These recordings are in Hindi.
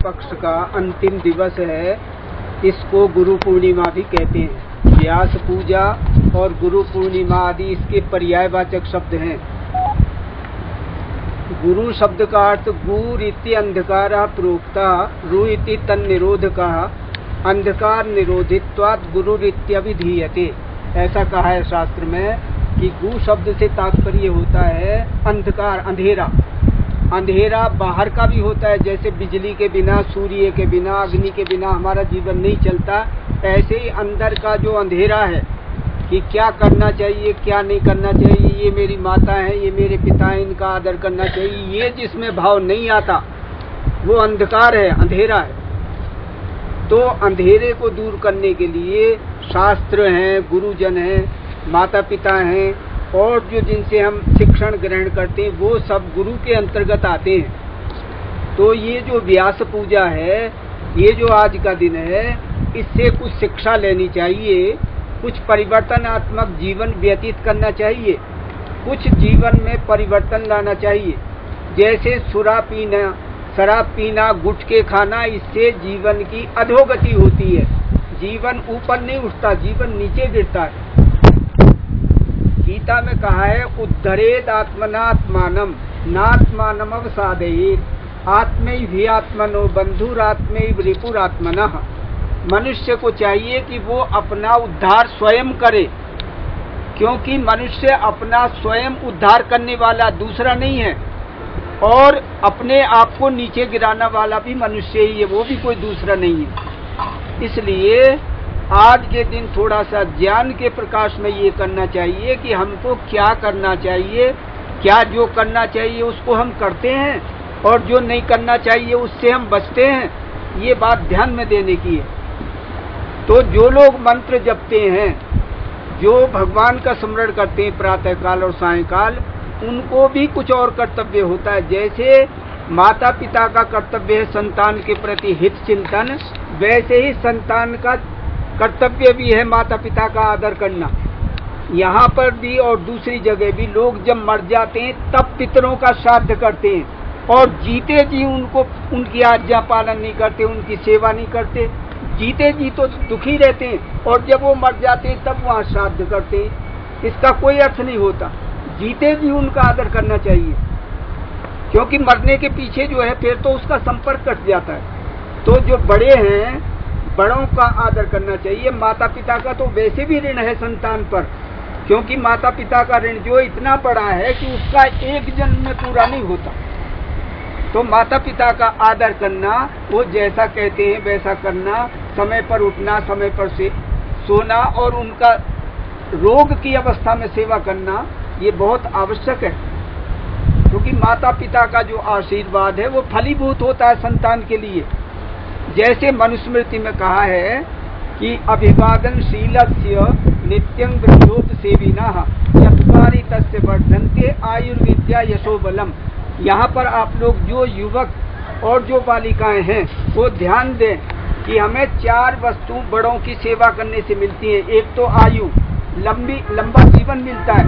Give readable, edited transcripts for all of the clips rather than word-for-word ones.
पक्ष का अंतिम दिवस है। इसको गुरु पूर्णिमा भी कहते हैं। व्यास पूजा और गुरु पूर्णिमा आदि इसके पर्यायवाचक शब्द हैं। गुरु शब्द का अर्थ गुर इति अंधकार प्रोक्ता, रु इति तन्निरोधका, अंधकार निरोधित्वात् गुरुरित्यभिधीयते। ऐसा कहा है शास्त्र में कि गु शब्द से तात्पर्य होता है अंधकार, अंधेरा। अंधेरा बाहर का भी होता है, जैसे बिजली के बिना, सूर्य के बिना, अग्नि के बिना हमारा जीवन नहीं चलता। ऐसे ही अंदर का जो अंधेरा है कि क्या करना चाहिए, क्या नहीं करना चाहिए, ये मेरी माता है, ये मेरे पिता हैं, इनका आदर करना चाहिए, ये जिसमें भाव नहीं आता वो अंधकार है, अंधेरा है। तो अंधेरे को दूर करने के लिए शास्त्र हैं, गुरुजन हैं, माता पिता हैं और जो जिनसे हम शिक्षण ग्रहण करते हैं वो सब गुरु के अंतर्गत आते हैं। तो ये जो व्यास पूजा है, ये जो आज का दिन है, इससे कुछ शिक्षा लेनी चाहिए, कुछ परिवर्तनात्मक जीवन व्यतीत करना चाहिए, कुछ जीवन में परिवर्तन लाना चाहिए। जैसे शराब पीना, गुटखे खाना, इससे जीवन की अधोगति होती है। जीवन ऊपर नहीं उठता, जीवन नीचे गिरता है। गीता में कहा है उद्धरेद आत्मनात्मानम नात्मानम अवसादयेत् आत्मैव आत्मनो बंधुरात्मैव रिपुरात्मनः। मनुष्य को चाहिए कि वो अपना उद्धार स्वयं करे, क्योंकि मनुष्य अपना स्वयं उद्धार करने वाला दूसरा नहीं है और अपने आप को नीचे गिराना वाला भी मनुष्य ही है, वो भी कोई दूसरा नहीं है। इसलिए आज के दिन थोड़ा सा ज्ञान के प्रकाश में ये करना चाहिए कि हमको क्या करना चाहिए, क्या जो करना चाहिए उसको हम करते हैं और जो नहीं करना चाहिए उससे हम बचते हैं। ये बात ध्यान में देने की है। तो जो लोग मंत्र जपते हैं, जो भगवान का स्मरण करते हैं प्रातःकाल और सायंकाल, उनको भी कुछ और कर्तव्य होता है। जैसे माता पिता का कर्तव्य है संतान के प्रति हित चिंतन, वैसे ही संतान का कर्तव्य भी है माता पिता का आदर करना। यहाँ पर भी और दूसरी जगह भी लोग जब मर जाते हैं तब पितरों का श्राद्ध करते हैं और जीते जी उनकी आज्ञा पालन नहीं करते, उनकी सेवा नहीं करते। जीते जी तो दुखी रहते हैं और जब वो मर जाते हैं तब वहाँ श्राद्ध करते हैं। इसका कोई अर्थ नहीं होता। जीते जी उनका आदर करना चाहिए, क्योंकि मरने के पीछे जो है फिर तो उसका संपर्क कट जाता है। तो जो बड़े हैं, बड़ों का आदर करना चाहिए। माता पिता का तो वैसे भी ऋण है संतान पर, क्योंकि माता पिता का ऋण जो इतना बड़ा है कि उसका एक जन्म में पूरा नहीं होता। तो माता पिता का आदर करना, वो जैसा कहते हैं वैसा करना, समय पर उठना, समय पर से सोना और उनका रोग की अवस्था में सेवा करना, ये बहुत आवश्यक है। क्योंकि माता पिता का जो आशीर्वाद है वो फलीभूत होता है संतान के लिए। जैसे मनुस्मृति में कहा है कि अभिवादनशीलस्य नित्यं वृद्धोपसेविनः चत्वारि तस्य वर्धन्ते आयुर्विद्या यशोबलम। यहाँ पर आप लोग जो युवक और जो बालिकाएं हैं वो ध्यान दें कि हमें 4 वस्तु बड़ों की सेवा करने से मिलती है। एक तो आयु, लंबा जीवन मिलता है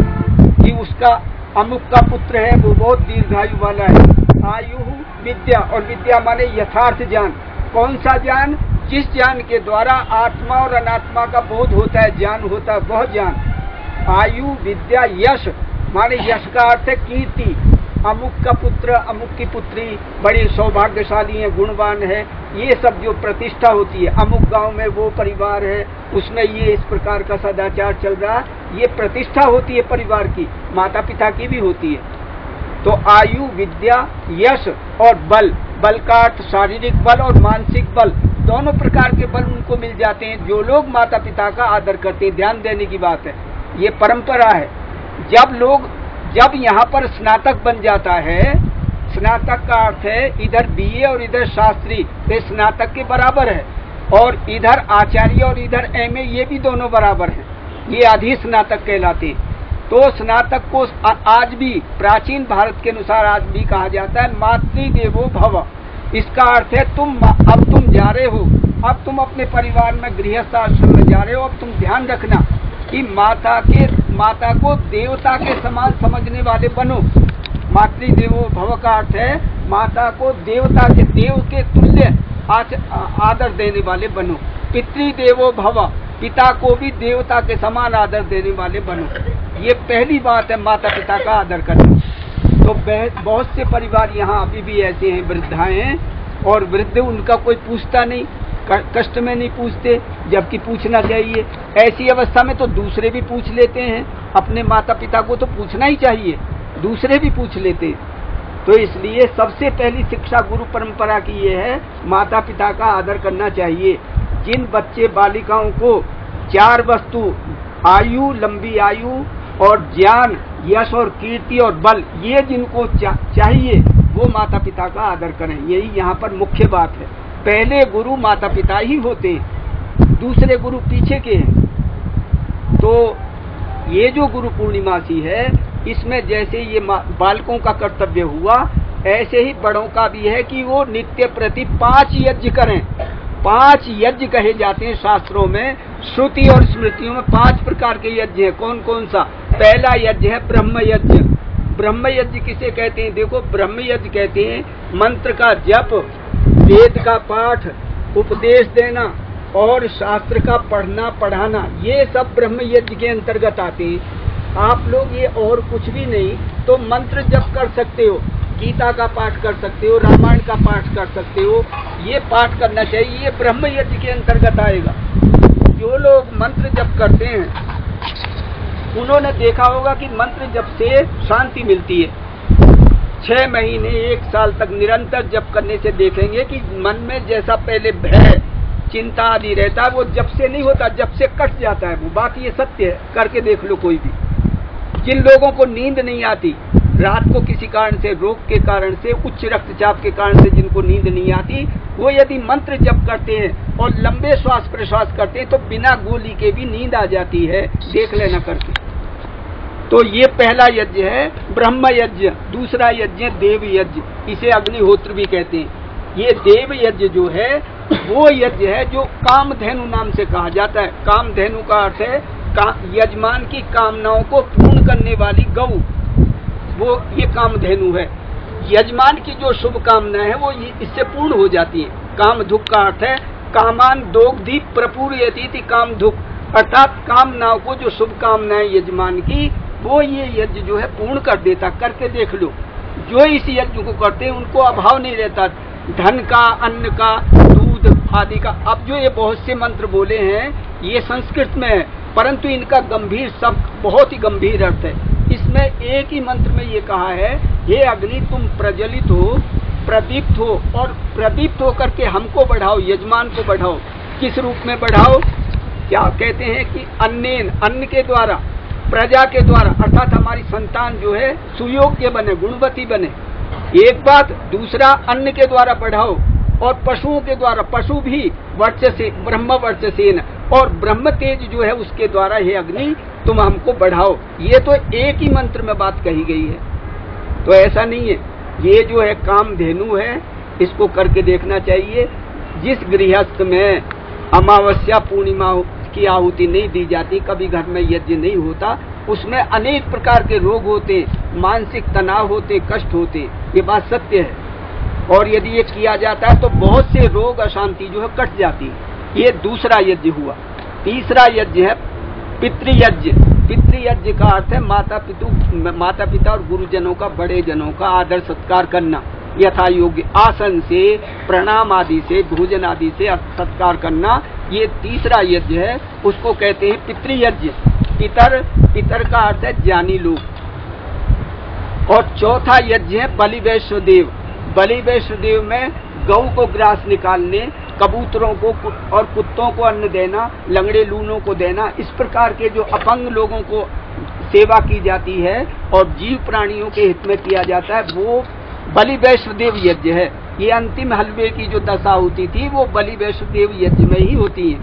कि उसका अमुक का पुत्र है वो बहुत दीर्घायु वाला है। आयु, विद्या, और विद्या माने यथार्थ ज्ञान। कौन सा ज्ञान? जिस ज्ञान के द्वारा आत्मा और अनात्मा का बोध होता है, ज्ञान होता है, वह ज्ञान। आयु, विद्या, यश माने यश का अर्थ है कीर्ति। अमुक का पुत्र, अमुक की पुत्री बड़ी सौभाग्यशाली है, गुणवान है, ये सब जो प्रतिष्ठा होती है। अमुक गांव में वो परिवार है, उसमें ये इस प्रकार का सदाचार चल रहा, ये प्रतिष्ठा होती है परिवार की, माता पिता की भी होती है। तो आयु, विद्या, यश और बल। बल का अर्थ शारीरिक बल और मानसिक बल, दोनों प्रकार के बल उनको मिल जाते हैं जो लोग माता पिता का आदर करते हैं। ध्यान देने की बात है, ये परंपरा है। जब यहाँ पर स्नातक बन जाता है, स्नातक का अर्थ है इधर बीए और इधर शास्त्री, ये स्नातक के बराबर है, और इधर आचार्य और इधर एमए, ये भी दोनों बराबर हैं, ये आधी स्नातक कहलाते हैं। तो स्नातक को आज भी प्राचीन भारत के अनुसार आज भी कहा जाता है मातृदेवो भव। इसका अर्थ है अब तुम जा रहे हो, अब तुम अपने परिवार में गृहस्थ आश्रम में जा रहे हो, अब तुम ध्यान रखना कि माता को देवता के समान समझने वाले बनो। मातृदेवो भव का अर्थ है माता को देवता के देव के तुल्य आदर देने वाले बनो। पितृदेवो भव, पिता को भी देवता के समान आदर देने वाले बनो। ये पहली बात है, माता पिता का आदर करना। तो बहुत से परिवार यहाँ अभी भी ऐसे हैं, वृद्धाएं हैं, और वृद्ध उनका कोई पूछता नहीं, कष्ट में नहीं पूछते, जबकि पूछना चाहिए। ऐसी अवस्था में तो दूसरे भी पूछ लेते हैं, अपने माता पिता को तो पूछना ही चाहिए, दूसरे भी पूछ लेते हैं। तो इसलिए सबसे पहली शिक्षा गुरु परंपरा की ये है, माता पिता का आदर करना चाहिए। जिन बच्चे बालिकाओं को 4 वस्तु, आयु, लंबी आयु और ज्ञान, यश और कीर्ति और बल, ये जिनको चाहिए वो माता पिता का आदर करें। यही यहाँ पर मुख्य बात है। पहले गुरु माता पिता ही होते हैं, दूसरे गुरु पीछे के हैं। तो ये जो गुरु पूर्णिमासी है, इसमें जैसे ये बालकों का कर्तव्य हुआ, ऐसे ही बड़ों का भी है कि वो नित्य प्रति 5 यज्ञ करें। 5 यज्ञ कहे जाते हैं शास्त्रों में, श्रुति और स्मृतियों में 5 प्रकार के यज्ञ हैं। कौन कौन सा? पहला यज्ञ है ब्रह्म यज्ञ। ब्रह्म यज्ञ किसे कहते हैं? देखो, ब्रह्म यज्ञ कहते हैं मंत्र का जप, वेद का पाठ, उपदेश देना और शास्त्र का पढ़ना पढ़ाना, ये सब ब्रह्म यज्ञ के अंतर्गत आते हैं। आप लोग ये और कुछ भी नहीं तो मंत्र जप कर सकते हो, गीता का पाठ कर सकते हो, रामायण का पाठ कर सकते हो, ये पाठ करना चाहिए, ये ब्रह्म यज्ञ के अंतर्गत आएगा। जो लोग मंत्र जप करते हैं उन्होंने देखा होगा कि मंत्र जप से शांति मिलती है। 6 महीने 1 साल तक निरंतर जप करने से देखेंगे कि मन में जैसा पहले भय, चिंता आदि रहता है, वो जप से नहीं होता, जप से कट जाता है। वो बात ये सत्य है, करके देख लो कोई भी। जिन लोगों को नींद नहीं आती, रात को किसी कारण से, रोग के कारण से, उच्च रक्तचाप के कारण से जिनको नींद नहीं आती, वो यदि मंत्र जप करते हैं और लंबे श्वास प्रश्वास करते हैं तो बिना गोली के भी नींद आ जाती है, देख लेना करके। तो ये पहला यज्ञ है ब्रह्म यज्ञ। दूसरा यज्ञ देव यज्ञ, इसे अग्निहोत्र भी कहते हैं। ये देव यज्ञ जो है वो यज्ञ है जो कामधेनु नाम से कहा जाता है। कामधेनु का अर्थ है यजमान की कामनाओं को पूर्ण करने वाली गौ, वो ये कामधेनु है। यजमान की जो शुभ कामनाएं हैं वो इससे पूर्ण हो जाती है। कामधुक का अर्थ है कामान दोग्धि प्रपूर्यति कामधुक, अर्थात कामनाओं को जो शुभ कामनाएं यजमान की, वो ये यज्ञ जो है पूर्ण कर देता। करके देख लो, जो इस यज्ञ को करते हैं उनको अभाव नहीं रहता, धन का, अन्न का, दूध आदि का। अब जो ये बहुत से मंत्र बोले हैं ये संस्कृत में है, परंतु इनका गंभीर शब्द, बहुत ही गंभीर अर्थ है। इसमें एक ही मंत्र में ये कहा है, हे अग्नि तुम प्रज्वलित हो, प्रदीप्त हो, और प्रदीप्त होकर के हमको बढ़ाओ, यजमान को बढ़ाओ। किस रूप में बढ़ाओ? क्या कहते हैं कि अन्नेन, अन्न के द्वारा, प्रजा के द्वारा, अर्थात हमारी संतान जो है सुयोग्य बने, गुणवती बने, एक बात। दूसरा, अन्न के द्वारा बढ़ाओ, और पशुओं के द्वारा, पशु भी वर्चसे, ब्रह्म वर्चसेन, और ब्रह्म तेज जो है उसके द्वारा हे अग्नि तुम हमको बढ़ाओ। ये तो एक ही मंत्र में बात कही गई है। तो ऐसा नहीं है, ये जो है कामधेनु है, इसको करके देखना चाहिए। जिस गृहस्थ में अमावस्या पूर्णिमा की आहुति नहीं दी जाती, कभी घर में यज्ञ नहीं होता, उसमें अनेक प्रकार के रोग होते, मानसिक तनाव होते, कष्ट होते, ये बात सत्य है। और यदि ये किया जाता है तो बहुत से रोग अशांति जो है कट जाती है। ये दूसरा यज्ञ हुआ। तीसरा यज्ञ है पितृयज्ञ। पितृयज्ञ का अर्थ है माता पिता और गुरुजनों का, बड़े जनों का आदर सत्कार करना, यथा योग्य आसन से, प्रणाम आदि से, भोजन आदि से सत्कार करना। ये तीसरा यज्ञ है, उसको कहते हैं पितृयज्ञ। पितर का अर्थ है ज्ञानी लोग। और चौथा यज्ञ है बलि वैष्णोदेव। बलि वैष्णोदेव में गौ को ग्रास निकालने, कबूतरों को और कुत्तों को अन्न देना, लंगड़े लूनों को देना, इस प्रकार के जो अपंग लोगों को सेवा की जाती है और जीव प्राणियों के हित में किया जाता है, वो बलि वैष्णोदेव यज्ञ है। ये अंतिम हलवे की जो दशा होती थी वो बलि वैष्णोदेव यज्ञ में ही होती है।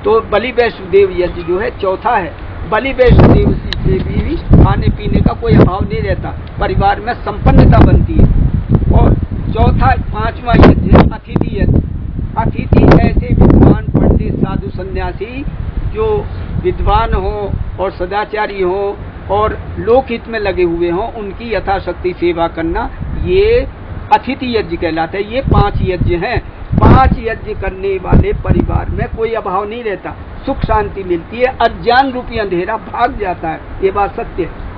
तो बलि वैष्णोदेव यज्ञ जो है चौथा है। बलि वैष्णोदेव से भी खाने पीने का कोई अभाव नहीं रहता, परिवार में संपन्नता बनती है। और चौथा, पांचवा यज्ञ है अतिथि यज्ञ। अतिथि ऐसे विद्वान पंडित साधु सन्यासी जो विद्वान हो और सदाचारी हो और लोकहित में लगे हुए हों, उनकी यथाशक्ति सेवा करना, ये अतिथि यज्ञ कहलाता है। ये 5 यज्ञ हैं। 5 यज्ञ करने वाले परिवार में कोई अभाव नहीं रहता, सुख शांति मिलती है, अज्ञान रूपी अंधेरा भाग जाता है। ये बात सत्य है।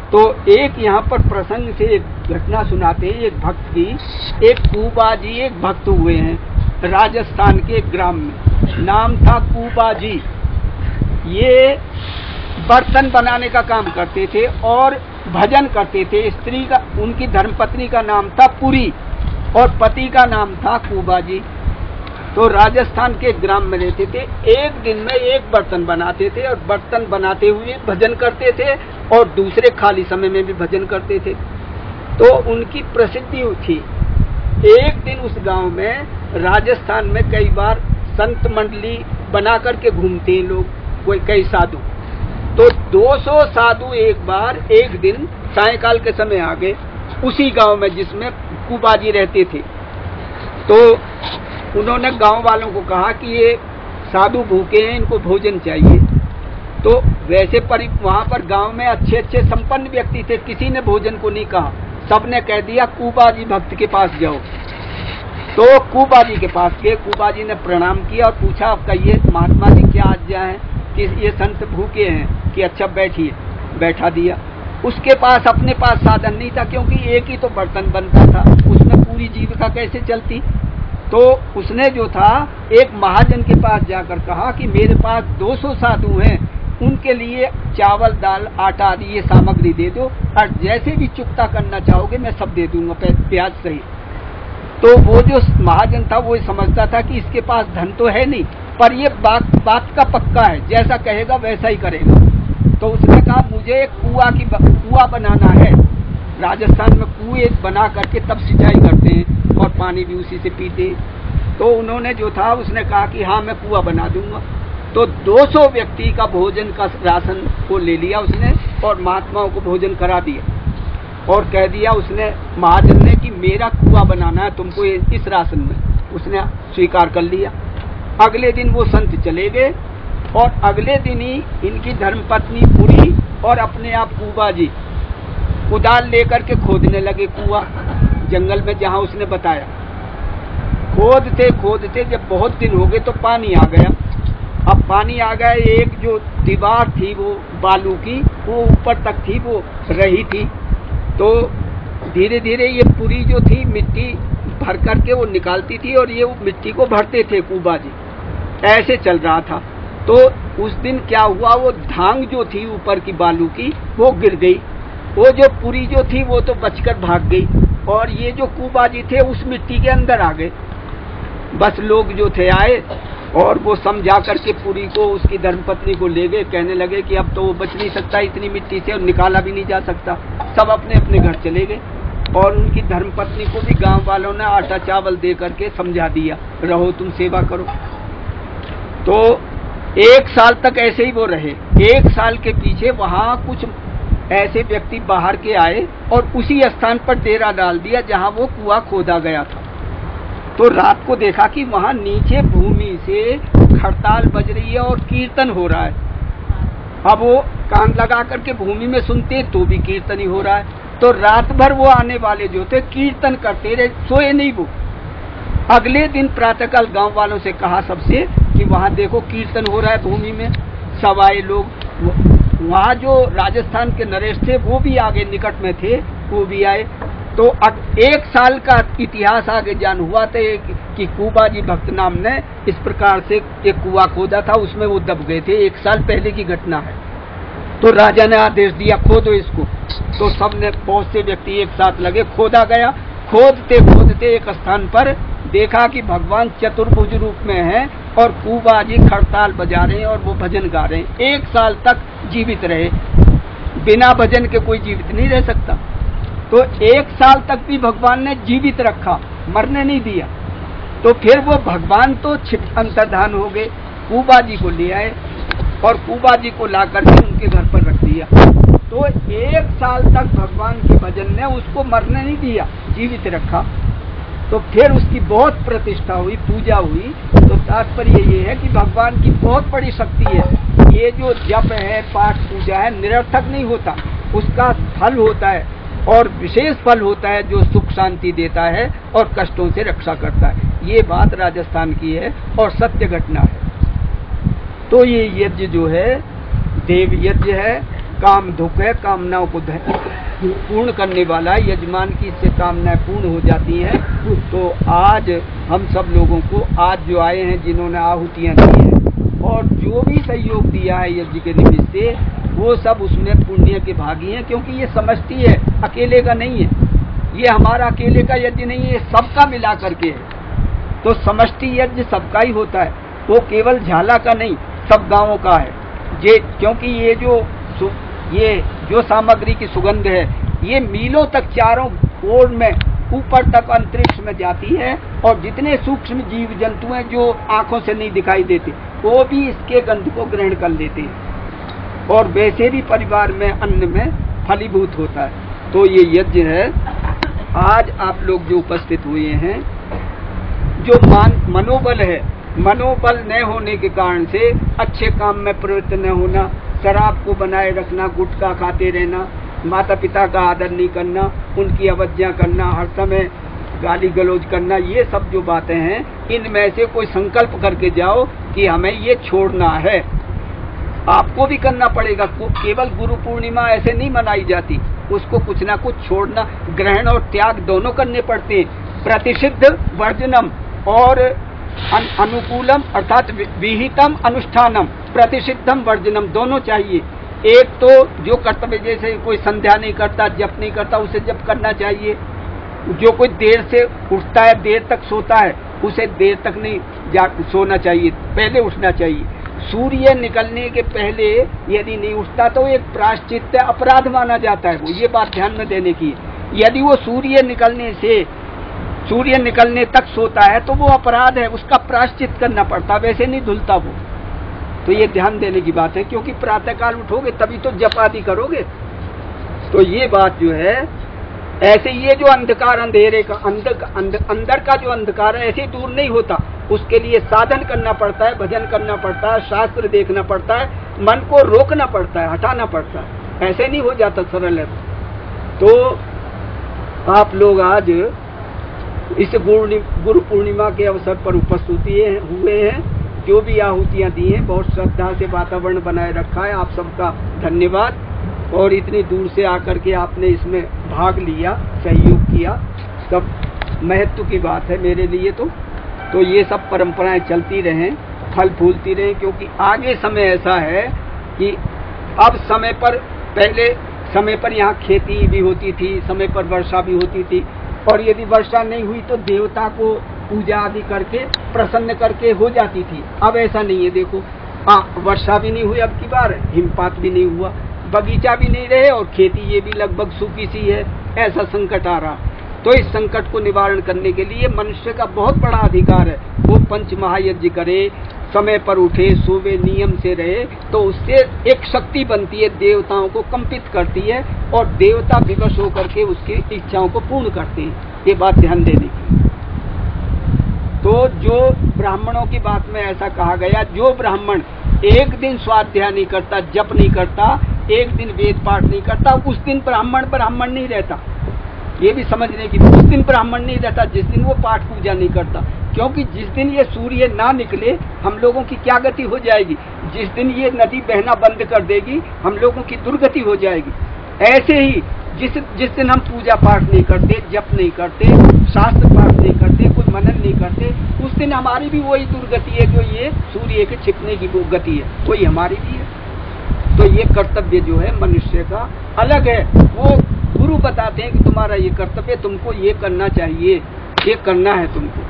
तो एक यहाँ पर प्रसंग से एक घटना सुनाते हैं। एक भक्त की, एक कुबाजी एक भक्त हुए हैं राजस्थान के एक ग्राम में, नाम था कुबाजी। ये बर्तन बनाने का काम करते थे और भजन करते थे। स्त्री का, उनकी धर्मपत्नी का नाम था पुरी और पति का नाम था कुबाजी। तो राजस्थान के ग्राम में रहते थे। एक दिन में एक बर्तन बनाते थे और बर्तन बनाते हुए भजन करते थे और दूसरे खाली समय में भी भजन करते थे। तो उनकी प्रसिद्धि थी। एक दिन उस गांव में, राजस्थान में कई बार संत मंडली बना करके घूमते हैं लोग, कोई कई साधु। तो 200 साधु एक दिन सायंकाल के समय आ गए उसी गांव में जिसमें कुबाजी रहते थे। तो उन्होंने गांव वालों को कहा कि ये साधु भूखे हैं, इनको भोजन चाहिए। तो वैसे वहां पर गांव में अच्छे अच्छे संपन्न व्यक्ति थे, किसी ने भोजन को नहीं कहा, सबने कह दिया कुबाजी भक्त के पास जाओ। तो कुबाजी के पास गए। कुबाजी ने प्रणाम किया और पूछा, आपका ये महात्मा जी क्या आज्ञा है कि ये संत भूखे हैं कि अच्छा बैठिए। बैठा दिया। उसके पास अपने पास साधन नहीं था, क्योंकि एक ही तो बर्तन बनता था, उसमें पूरी जीविका कैसे चलती। तो उसने जो था एक महाजन के पास जाकर कहा कि मेरे पास 200 साधु हैं, उनके लिए चावल दाल आटा आदि ये सामग्री दे दो और जैसे भी चुकता करना चाहोगे मैं सब दे दूंगा ब्याज सही। तो वो जो महाजन था वो समझता था कि इसके पास धन तो है नहीं, पर ये बात का पक्का है, जैसा कहेगा वैसा ही करेगा। तो उसने कहा मुझे एक कुआं बनाना है। राजस्थान में कुएं बना करके तब सिंचाई करते हैं और पानी भी उसी से पीते हैं। तो उन्होंने जो था उसने कहा कि हाँ मैं कुआं बना दूंगा। तो 200 व्यक्ति का भोजन का राशन को ले लिया उसने और महात्माओं को भोजन करा दिया और कह दिया उसने महाजन ने कि मेरा कुआं बनाना है तुमको इस राशन में। उसने स्वीकार कर लिया। अगले दिन वो संत चले गए और अगले दिन ही इनकी धर्मपत्नी पुरी और अपने आप कुबाजी कुदाल लेकर के खोदने लगे कुआं जंगल में जहां उसने बताया। खोदते जब बहुत दिन हो गए तो पानी आ गया। अब पानी आ गया, एक जो दीवार थी वो बालू की वो ऊपर तक थी, वो रही थी। तो धीरे धीरे ये पुरी जो थी मिट्टी भर करके वो निकालती थी और ये मिट्टी को भरते थे कुबाजी। ऐसे चल रहा था। तो उस दिन क्या हुआ, वो धांग जो थी ऊपर की बालू की वो गिर गई। वो जो पुरी जो थी वो तो बचकर भाग गई और ये जो कुबाजी थे उस मिट्टी के अंदर आ गए। बस लोग जो थे आए और वो समझा करके पुरी को उसकी धर्मपत्नी को ले गए। कहने लगे कि अब तो वो बच नहीं सकता इतनी मिट्टी से और निकाला भी नहीं जा सकता। सब अपने अपने घर चले गए और उनकी धर्मपत्नी को भी गांव वालों ने आटा चावल दे करके समझा दिया, रहो तुम सेवा करो। तो 1 साल तक ऐसे ही वो रहे। 1 साल के पीछे वहां कुछ ऐसे व्यक्ति बाहर के आए और उसी स्थान पर डेरा डाल दिया जहां वो कुआं खोदा गया था। तो रात को देखा कि वहां नीचे भूमि से खड़ताल बज रही है और कीर्तन हो रहा है। अब वो कान लगा करके भूमि में सुनते तो भी कीर्तन ही हो रहा है। तो रात भर वो आने वाले जो थे कीर्तन करते रहे, सोए नहीं वो। अगले दिन प्रातःकाल गांव वालों से कहा सबसे कि वहां देखो कीर्तन हो रहा है भूमि में। सब आए लोग। वहां जो राजस्थान के नरेश थे वो भी आगे निकट में थे, वो भी आए। तो 1 साल का इतिहास आगे जान हुआ था कि कुबाजी भक्त नाम ने इस प्रकार से एक कुआं खोदा था, उसमें वो दब गए थे। 1 साल पहले की घटना है। तो राजा ने आदेश दिया खोदो इसको। तो सबने बहुत से व्यक्ति एक साथ लगे, खोदा गया। खोदते एक स्थान पर देखा कि भगवान चतुर्भुज रूप में है और कुबाजी खड़ताल बजा रहे हैं और वो भजन गा रहे हैं। 1 साल तक जीवित रहे। बिना भजन के कोई जीवित नहीं रह सकता। तो 1 साल तक भी भगवान ने जीवित रखा, मरने नहीं दिया। तो फिर वो भगवान तो अंतर्धान हो गए। कुबाजी को ले आए और कुबाजी को ला करके उनके घर पर रख दिया। तो 1 साल तक भगवान के भजन ने उसको मरने नहीं दिया, जीवित रखा। तो फिर उसकी बहुत प्रतिष्ठा हुई, पूजा हुई। तो तात्पर्य ये है कि भगवान की बहुत बड़ी शक्ति है। ये जो जप है, पाठ पूजा है, निरर्थक नहीं होता, उसका फल होता है। और विशेष फल होता है जो सुख शांति देता है और कष्टों से रक्षा करता है। ये बात राजस्थान की है और सत्य घटना है। तो ये यज्ञ जो है देव यज्ञ है, काम धुक है, कामनाओं को पूर्ण करने वाला है। यजमान की इससे कामनाएं पूर्ण हो जाती हैं। तो आज हम सब लोगों को, आज जो आए हैं जिन्होंने आहुतियां दी हैं और जो भी सहयोग दिया है यज्ञ के निमित्त से, वो सब उसमें पुण्य के भागी हैं, क्योंकि ये समष्टि है, अकेले का नहीं है। ये हमारा अकेले का यज्ञ नहीं है, ये सबका मिला करके है। तो समष्टि यज्ञ सबका ही होता है, वो केवल झाला का नहीं, सब गांवों का है। क्योंकि ये जो सामग्री की सुगंध है, ये मीलों तक चारों ओर में ऊपर तक अंतरिक्ष में जाती है, और जितने सूक्ष्म जीव जंतु हैं जो आंखों से नहीं दिखाई देते, वो भी इसके गंध को ग्रहण कर लेते हैं, और वैसे भी परिवार में अन्न में फलीभूत होता है। तो ये यज्ञ है। आज आप लोग जो उपस्थित हुए हैं, जो मनोबल है, मनोबल न होने के कारण से अच्छे काम में प्रवृत्त न होना, शराब को बनाए रखना, गुटखा खाते रहना, माता पिता का आदर नहीं करना, उनकी अवज्ञा करना, हर समय गाली गलौज करना, ये सब जो बातें हैं, इनमें से कोई संकल्प करके जाओ कि हमें ये छोड़ना है। आपको भी करना पड़ेगा। केवल गुरु पूर्णिमा ऐसे नहीं मनाई जाती, उसको कुछ ना कुछ छोड़ना, ग्रहण और त्याग दोनों करने पड़ते हैं। प्रतिषिद्ध वर्जनम और अनुकूलम अर्थात विहितम अनुष्ठानम, प्रतिषिद्धम वर्जनम, दोनों चाहिए। एक तो जो कर्तव्य, जैसे कोई संध्या नहीं करता, जप नहीं करता, उसे जप करना चाहिए। जो कोई देर से उठता है, देर तक सोता है, उसे देर तक नहीं सोना चाहिए, पहले उठना चाहिए। सूर्य निकलने के पहले यदि नहीं उठता तो एक प्रायश्चित अपराध माना जाता है, वो ये बात ध्यान में देने की। यदि वो सूर्य निकलने तक सोता है तो वो अपराध है, उसका प्रायश्चित करना पड़ता, वैसे नहीं धुलता वो। तो ये ध्यान देने की बात है, क्योंकि प्रातःकाल उठोगे तभी तो जप आदि करोगे। तो ये बात जो है, ऐसे ये जो अंधकार, अंधेरे का अंदर का जो अंधकार है, ऐसे दूर नहीं होता। उसके लिए साधन करना पड़ता है, भजन करना पड़ता है, शास्त्र देखना पड़ता है, मन को रोकना पड़ता है, हटाना पड़ता है, ऐसे नहीं हो जाता सरल है। तो आप लोग आज इस गुरु पूर्णिमा के अवसर पर उपस्थित हुए हैं, जो भी आहुतियां दी हैं, बहुत श्रद्धा से वातावरण बनाए रखा है। आप सबका धन्यवाद। और इतनी दूर से आकर के आपने इसमें भाग लिया, सहयोग किया, सब महत्व की बात है मेरे लिए। तो ये सब परंपराएं चलती रहें, फल फूलती रहें, क्योंकि आगे समय ऐसा है कि अब समय पर, पहले समय पर यहाँ खेती भी होती थी, समय पर वर्षा भी होती थी, और यदि वर्षा नहीं हुई तो देवता को पूजा आदि करके प्रसन्न करके हो जाती थी। अब ऐसा नहीं है। देखो, वर्षा भी नहीं हुई अब की बार, हिमपात भी नहीं हुआ, बगीचा भी नहीं रहे, और खेती ये भी लगभग सूखी सी है। ऐसा संकट आ रहा। तो इस संकट को निवारण करने के लिए मनुष्य का बहुत बड़ा अधिकार है, वो पंच महायज्ञ करे, समय पर उठे, सोवे, नियम से रहे, तो उससे एक शक्ति बनती है, देवताओं को कंपित करती है, और देवता विवश होकर के उसकी इच्छाओं को पूर्ण करते हैं। ये बात ध्यान देने की। तो जो ब्राह्मणों की बात में ऐसा कहा गया, जो ब्राह्मण एक दिन स्वाध्याय नहीं करता, जप नहीं करता, एक दिन वेद पाठ नहीं करता, उस दिन ब्राह्मण नहीं रहता। ये भी समझने की, उस दिन ब्राह्मण नहीं रहता जिस दिन वो पाठ पूजा नहीं करता। क्योंकि जिस दिन ये सूर्य ना निकले, हम लोगों की क्या गति हो जाएगी। जिस दिन ये नदी बहना बंद कर देगी, हम लोगों की दुर्गति हो जाएगी। ऐसे ही जिस दिन हम पूजा पाठ नहीं करते, जप नहीं करते, शास्त्र पाठ नहीं करते, कोई मनन नहीं करते, उस दिन हमारी भी वही दुर्गति है जो ये सूर्य के छिपने की गति है, वही हमारी भी है। तो ये कर्तव्य जो है मनुष्य का अलग है। वो गुरु बताते हैं कि तुम्हारा ये कर्तव्य, तुमको ये करना चाहिए, ये करना है, तुमको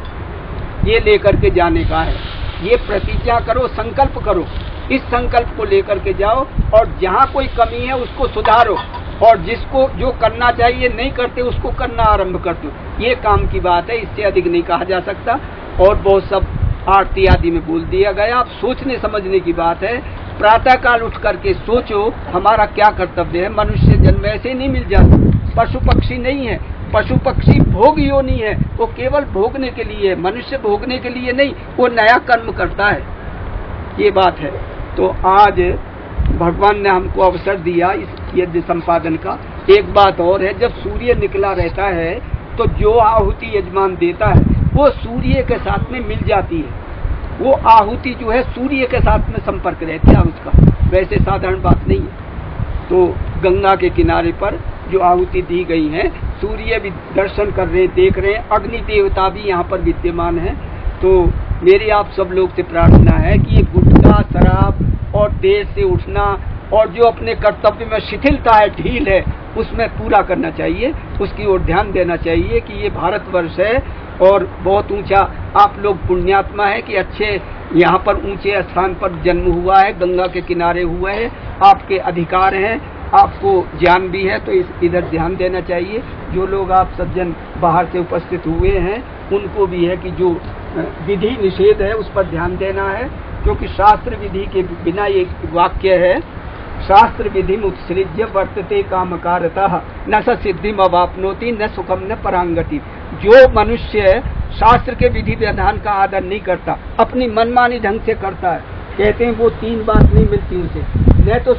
ये लेकर के जाने का है। ये प्रतिज्ञा करो, संकल्प करो, इस संकल्प को लेकर के जाओ, और जहाँ कोई कमी है उसको सुधारो, और जिसको जो करना चाहिए नहीं करते उसको करना आरंभ कर दो। ये काम की बात है, इससे अधिक नहीं कहा जा सकता। और बहुत सब आरती आदि में बोल दिया गया। अब सोचने समझने की बात है। प्रातः काल उठ करके सोचो हमारा क्या कर्तव्य है। मनुष्य जन्म ऐसे नहीं मिल जाता, पशु पक्षी नहीं है। पशु पक्षी भोग योनि है, वो केवल भोगने के लिए है, मनुष्य भोगने के लिए नहीं, वो नया कर्म करता है। ये बात है। तो आज भगवान ने हमको अवसर दिया इस यज्ञ संपादन का, एक बात और है, जब सूर्य निकला रहता है तो जो आहुति यजमान देता है वो सूर्य के साथ में मिल जाती है। वो आहुति जो है सूर्य के साथ में संपर्क रहता है उसका, वैसे साधारण बात नहीं है। तो गंगा के किनारे पर जो आहुति दी गई है, सूर्य भी दर्शन कर रहे हैं, देख रहे हैं, अग्नि देवता भी यहाँ पर विद्यमान है। तो मेरी आप सब लोग से प्रार्थना है कि ये गुटखा, शराब और देर से उठना और जो अपने कर्तव्य में शिथिलता है, ढील है, उसमें पूरा करना चाहिए, उसकी ओर ध्यान देना चाहिए कि ये भारतवर्ष है और बहुत ऊंचा, आप लोग पुण्यात्मा है कि अच्छे यहाँ पर ऊंचे स्थान पर जन्म हुआ है, गंगा के किनारे हुआ है, आपके अधिकार हैं, आपको ज्ञान भी है, तो इधर ध्यान देना चाहिए। जो लोग आप सज्जन बाहर से उपस्थित हुए हैं उनको भी है कि जो विधि निषेध है उस पर ध्यान देना है, क्योंकि शास्त्र विधि के बिना ये वाक्य है, शास्त्र विधि उत्सृज्य वर्तते कामकारतः न स सिद्धिम अवाप्नोति न सुखम न परांगति। जो मनुष्य शास्त्र के विधि विधान का आदर नहीं करता, अपनी मनमानी ढंग से करता है, कहते हैं वो 3 बात नहीं मिलती उसे, न तो